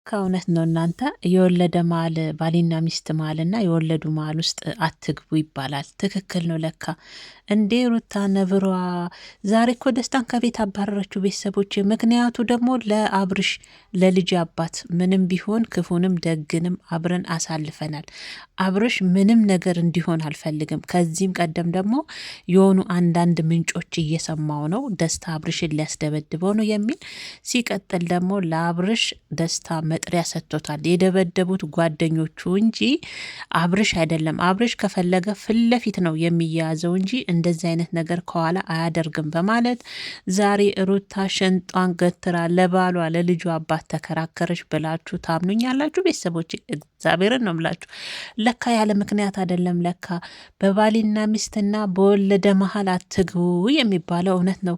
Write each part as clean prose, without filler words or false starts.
ከእውነት ነው እናንተ የወለደ መሀል ባልና ሚስት መሀልና የወለዱ መሀል ውስጥ አትግቡ ይባላል። ትክክል ነው ለካ። እንዴ ሩታ ነብሯ ዛሬ እኮ ደስታን ከቤት አባረረችው ቤተሰቦች። ምክንያቱ ደግሞ ለአብርሽ ለልጅ አባት ምንም ቢሆን ክፉንም ደግንም አብረን አሳልፈናል። አብርሽ ምንም ነገር እንዲሆን አልፈልግም። ከዚህም ቀደም ደግሞ የሆኑ አንዳንድ ምንጮች እየሰማው ነው ደስታ አብርሽን ሊያስደበድበው ነው የሚል ሲቀጥል ደግሞ ለአብርሽ ደስታ መጥሪያ ሰጥቶታል። የደበደቡት ጓደኞቹ እንጂ አብርሽ አይደለም። አብርሽ ከፈለገ ፊት ለፊት ነው የሚያያዘው እንጂ እንደዚህ አይነት ነገር ከኋላ አያደርግም በማለት ዛሬ ሩታ ሽንጧን ገትራ ለባሏ ለልጁ አባት ተከራከረች ብላችሁ ታምኑኛላችሁ? ቤተሰቦች እግዚአብሔርን ነው ምላችሁ። ለካ ያለ ምክንያት አይደለም። ለካ በባልና ሚስትና በወለደ መሀል አትግቡ የሚባለው እውነት ነው።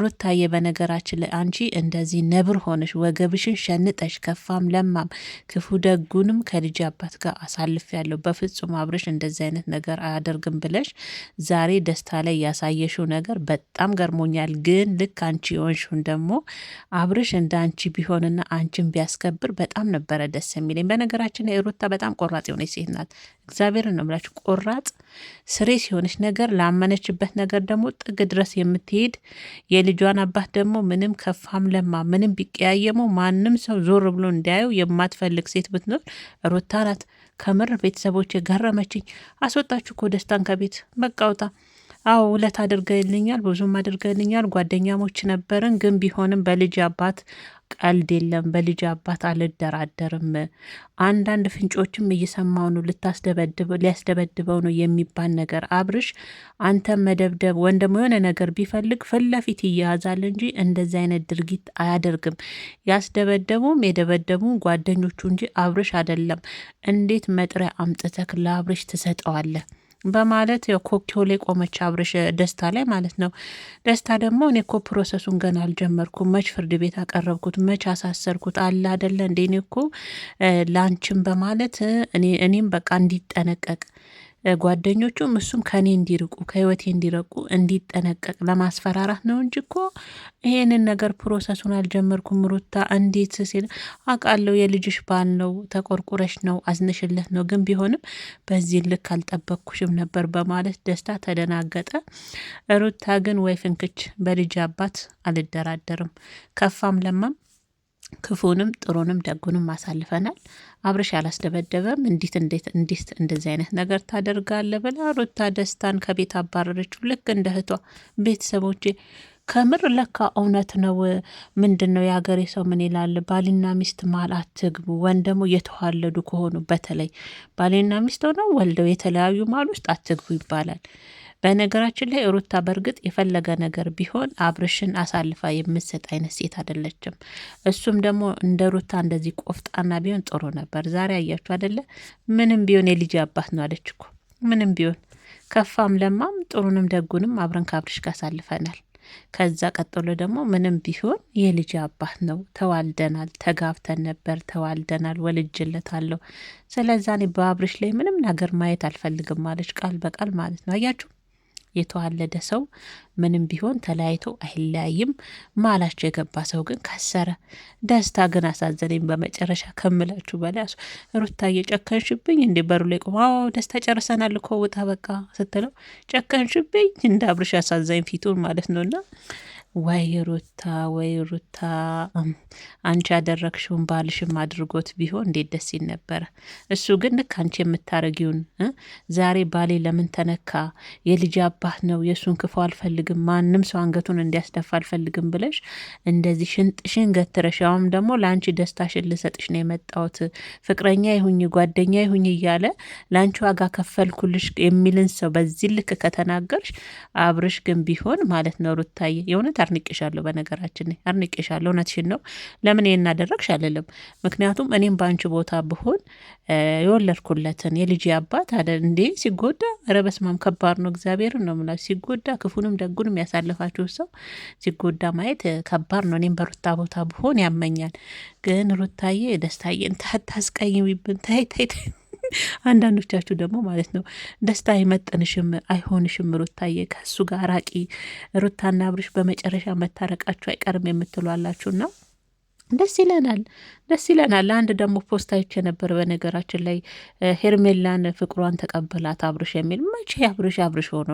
ሩታዬ በነገራችን ላይ አንቺ እንደዚህ ነብር ሆነሽ ወገብሽን ሸንጠሽ ከፋም ለማም ክፉ ደጉንም ከልጅ አባት ጋር አሳልፍ ያለው በፍጹም አብርሽ እንደዚህ አይነት ነገር አያደርግም ብለሽ ዛሬ ደስታ ላይ ያሳየሽው ነገር በጣም ገርሞኛል። ግን ልክ አንቺ የሆንሽውን ደግሞ አብርሽ እንደ አንቺ ቢሆንና አንቺን ቢያስከብር በጣም ነበረ ደስ የሚለኝ። በነገራችን ላይ ሩታ በጣም ቆራጥ የሆነች ሴት ናት። እግዚአብሔርን ነው ብላችሁ ቆራጥ ስሬስ የሆነች ነገር ላመነችበት ነገር ደግሞ ጥግ ድረስ የምትሄድ የልጇን አባት ደግሞ ምንም ከፋም ለማ ምንም ቢቀያየሙ ማንም ሰው ዞር ብሎ እንዲያየው የማትፈልግ ሴት ብትኖር ሩታ ናት። ከምር ቤተሰቦች ገረመችኝ። አስወጣችሁ እኮ ደስታን ከቤት በቃ ውጣ። አዎ ውለት አድርገልኛል፣ ብዙም አድርገልኛል። ጓደኛሞች ነበርን፣ ግን ቢሆንም በልጅ አባት ቀልድ የለም። በልጅ አባት አልደራደርም። አንዳንድ ፍንጮችም እየሰማው ነው። ሊያስደበድበው ነው የሚባል ነገር አብርሽ አንተ መደብደብ ወንድም የሆነ ነገር ቢፈልግ ፊት ለፊት ይያዛል እንጂ እንደዚህ አይነት ድርጊት አያደርግም። ያስደበደቡም የደበደቡ ጓደኞቹ እንጂ አብርሽ አይደለም። እንዴት መጥሪያ አምጥተክ ለአብርሽ ትሰጠዋለህ? በማለት ኮኪዮ ላይ ቆመች። አብርሽ ደስታ ላይ ማለት ነው። ደስታ ደግሞ እኔ እኮ ፕሮሰሱን ገና አልጀመርኩም፣ መች ፍርድ ቤት አቀረብኩት፣ መች አሳሰርኩት አለ አደለ እንዴ? እኔ እኮ ላንቺም በማለት እኔም በቃ እንዲጠነቀቅ ጓደኞቹም እሱም ከኔ እንዲርቁ ከህይወቴ እንዲረቁ እንዲጠነቀቅ ለማስፈራራት ነው እንጂ እኮ ይሄንን ነገር ፕሮሰሱን አልጀመርኩም። ሩታ እንዴት ሲል አውቃለሁ፣ የልጅሽ ባል ነው፣ ተቆርቁረሽ ነው፣ አዝነሽለት ነው። ግን ቢሆንም በዚህ ልክ አልጠበቅኩሽም ነበር በማለት ደስታ ተደናገጠ። ሩታ ግን ወይ ፍንክች በልጅ አባት አልደራደርም። ከፋም ለማም ክፉንም ጥሩንም ደጉንም አሳልፈናል። አብርሽ ያላስደበደበም እንዴት እንደዚህ አይነት ነገር ታደርጋለ ብላ ሩታ ደስታን ከቤት አባረረችው። ልክ እንደ እህቷ። ቤተሰቦቼ ከምር ለካ እውነት ነው። ምንድን ነው የሀገሬ ሰው ምን ይላል? ባልና ሚስት መሀል አትግቡ። ወይም ደግሞ የተዋለዱ ከሆኑ በተለይ ባልና ሚስት ሆነው ወልደው የተለያዩ መሀል ውስጥ አትግቡ ይባላል። በነገራችን ላይ ሩታ በእርግጥ የፈለገ ነገር ቢሆን አብርሽን አሳልፋ የምትሰጥ አይነት ሴት አይደለችም። እሱም ደግሞ እንደ ሩታ እንደዚህ ቆፍጣና ቢሆን ጥሩ ነበር። ዛሬ አያችሁ አይደለ? ምንም ቢሆን የልጅ አባት ነው አለች እኮ። ምንም ቢሆን ከፋም ለማም ጥሩንም ደጉንም አብረን ከአብርሽ ጋር አሳልፈናል። ከዛ ቀጥሎ ደግሞ ምንም ቢሆን የልጅ አባት ነው። ተዋልደናል፣ ተጋብተን ነበር፣ ተዋልደናል፣ ወልጅለታለሁ። ስለዛ እኔ በአብርሽ ላይ ምንም ነገር ማየት አልፈልግም ማለች፣ ቃል በቃል ማለት ነው። አያችሁ የተዋለደ ሰው ምንም ቢሆን ተለያይቶ አይለያይም። ማላቸው የገባ ሰው ግን ከሰረ። ደስታ ግን አሳዘነኝ በመጨረሻ ከምላችሁ በላይ። ሩታ እየጨከንሽብኝ እንዴ? በሩ ላይ ቆማ ደስታ ጨርሰናል እኮ ውጣ በቃ ስትለው ጨከንሽብኝ እንደ አብርሽ አሳዛኝ ፊቱን ማለት ነውና ወይ ሩታ ወይ ሩታ፣ አንቺ ያደረግሽውን ባልሽም አድርጎት ቢሆን እንዴት ደስ ይል ነበረ። እሱ ግን ልክ አንቺ የምታረጊውን ዛሬ ባሌ ለምን ተነካ፣ የልጅ አባት ነው፣ የእሱን ክፉ አልፈልግም፣ ማንም ሰው አንገቱን እንዲያስደፋ አልፈልግም ብለሽ እንደዚህ ሽንጥሽን ገትረሽ፣ ያውም ደግሞ ለአንቺ ደስታሽን ልሰጥሽ ነው የመጣሁት፣ ፍቅረኛ ይሁኝ ጓደኛ ይሁኝ እያለ ለአንቺ ዋጋ ከፈልኩልሽ የሚልን ሰው በዚህ ልክ ከተናገርሽ፣ አብርሽ ግን ቢሆን ማለት ነው ሩታዬ የእውነት አርንቄሻለሁ። በነገራችን አርንቄሻለሁ። እውነትሽን ነው። ለምን ይሄን አደረግሽ አልልም። ምክንያቱም እኔም በአንቺ ቦታ ብሆን የወለድኩለትን የልጅ አባት አደ እንዴ ሲጎዳ፣ ኧረ በስመ አብ ከባድ ነው። እግዚአብሔርን ነው የምላችሁ። ሲጎዳ ክፉንም ደጉንም ያሳለፋችሁ ሰው ሲጎዳ ማየት ከባድ ነው። እኔም በሩታ ቦታ ብሆን ያመኛል። ግን ሩታዬ ደስታዬን ታስቀይሚብን። ታይ ታይ ታይ። አንዳንዶቻችሁ ደግሞ ማለት ነው ደስታ አይመጥንሽም፣ አይሆንሽም፣ ሩታዬ ከሱ ጋር ራቂ፣ ሩታና አብርሽ በመጨረሻ መታረቃችሁ አይቀርም የምትሏላችሁና ደስ ይለናል፣ ደስ ይለናል። አንድ ደግሞ ፖስት አይቼ ነበር በነገራችን ላይ ሄርሜላን ፍቅሯን ተቀበላት አብርሽ የሚል መቼ አብርሽ ሆኖ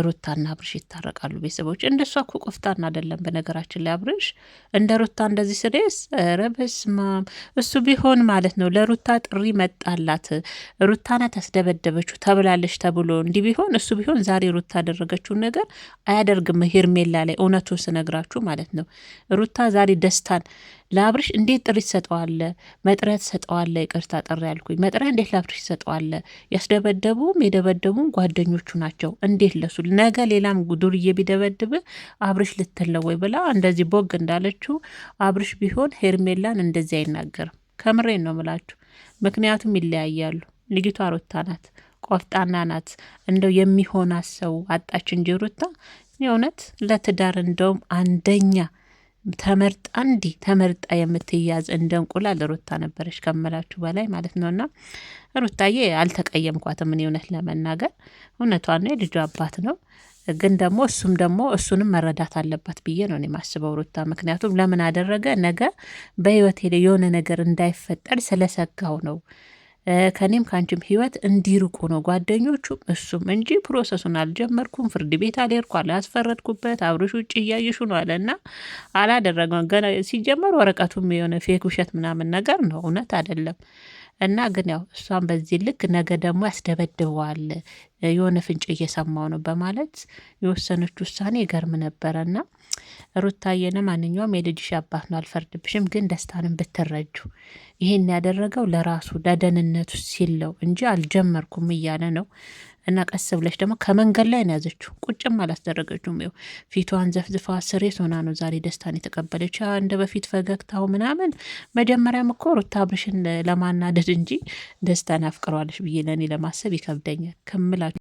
ሩታና አብርሽ ይታረቃሉ? ቤተሰቦች እንደሷ እኮ ቆፍጣና አይደለም በነገራችን ላይ አብርሽ እንደ ሩታ እንደዚህ ስሬስ ረበስማም እሱ ቢሆን ማለት ነው ለሩታ ጥሪ መጣላት ሩታ ናት ያስደበደበችው ተብላለች ተብሎ እንዲህ ቢሆን እሱ ቢሆን ዛሬ ሩታ ያደረገችውን ነገር አያደርግም። ሄርሜላ ላይ እውነቱን ስነግራችሁ ማለት ነው ሩታ ዛሬ ደስታን ለአብርሽ እንዴት ጥሪ ትሰጠዋለ? መጥሪያ ትሰጠዋለ? ይቅርታ ጥሪ ያልኩኝ መጥሪያ እንዴት ለአብርሽ ትሰጠዋለ? ያስደበደቡም የደበደቡም ጓደኞቹ ናቸው። እንዴት ለሱ ነገ ሌላም ዱርዬ ቢደበድብ አብርሽ ልትለው ወይ ብላ እንደዚህ ቦግ እንዳለችው አብርሽ ቢሆን ሄርሜላን እንደዚህ አይናገርም። ከምሬን ነው ምላችሁ። ምክንያቱም ይለያያሉ። ልጅቷ ሩታ ናት፣ ቆፍጣና ናት። እንደው የሚሆናት ሰው አጣች እንጂ ሩታ የእውነት ለትዳር እንደውም አንደኛ ተመርጣ የምትያዝ እንደ እንቁላል ሩታ ነበረች ከምላችሁ በላይ ማለት ነውና ሩታዬ አልተቀየምኳትም። እኔ እውነት ለመናገር እውነቷን ነው፣ የልጁ አባት ነው። ግን ደግሞ እሱንም መረዳት አለባት ብዬ ነው የማስበው ሩታ። ምክንያቱም ለምን አደረገ ነገ በህይወት የሆነ ነገር እንዳይፈጠር ስለሰጋው ነው። ከኔም ከአንቺም ህይወት እንዲርቁ ነው ጓደኞቹም እሱም እንጂ ፕሮሰሱን አልጀመርኩም፣ ፍርድ ቤት አልሄድኩ፣ አላስፈረድኩበት፣ አብሮሽ ውጭ እያየሹ ነው አለና አላደረገም። ገና ሲጀመር ወረቀቱም የሆነ ፌክ ውሸት ምናምን ነገር ነው፣ እውነት አይደለም። እና ግን ያው እሷን በዚህ ልክ ነገ ደግሞ ያስደበድበዋል የሆነ ፍንጭ እየሰማው ነው በማለት የወሰነች ውሳኔ ይገርም ነበረና ሩታየነ ማንኛውም የልጅሽ አባት ነው፣ አልፈርድብሽም። ግን ደስታንም ብትረጁ ይሄን ያደረገው ለራሱ ለደህንነቱ ሲለው እንጂ አልጀመርኩም እያለ ነው። እና ቀስ ብለሽ ደግሞ ከመንገድ ላይ ነው ያዘችው፣ ቁጭም አላስደረገችውም። ይኸው ፊቷን ዘፍዝፋ ስሬስ ሆና ነው ዛሬ ደስታን የተቀበለች። እንደ በፊት ፈገግታው ምናምን መጀመሪያም እኮ ሩታ አብርሽን ለማናደድ እንጂ ደስታን አፍቅረዋለች ብዬ ለእኔ ለማሰብ ይከብደኛል ከምላችሁ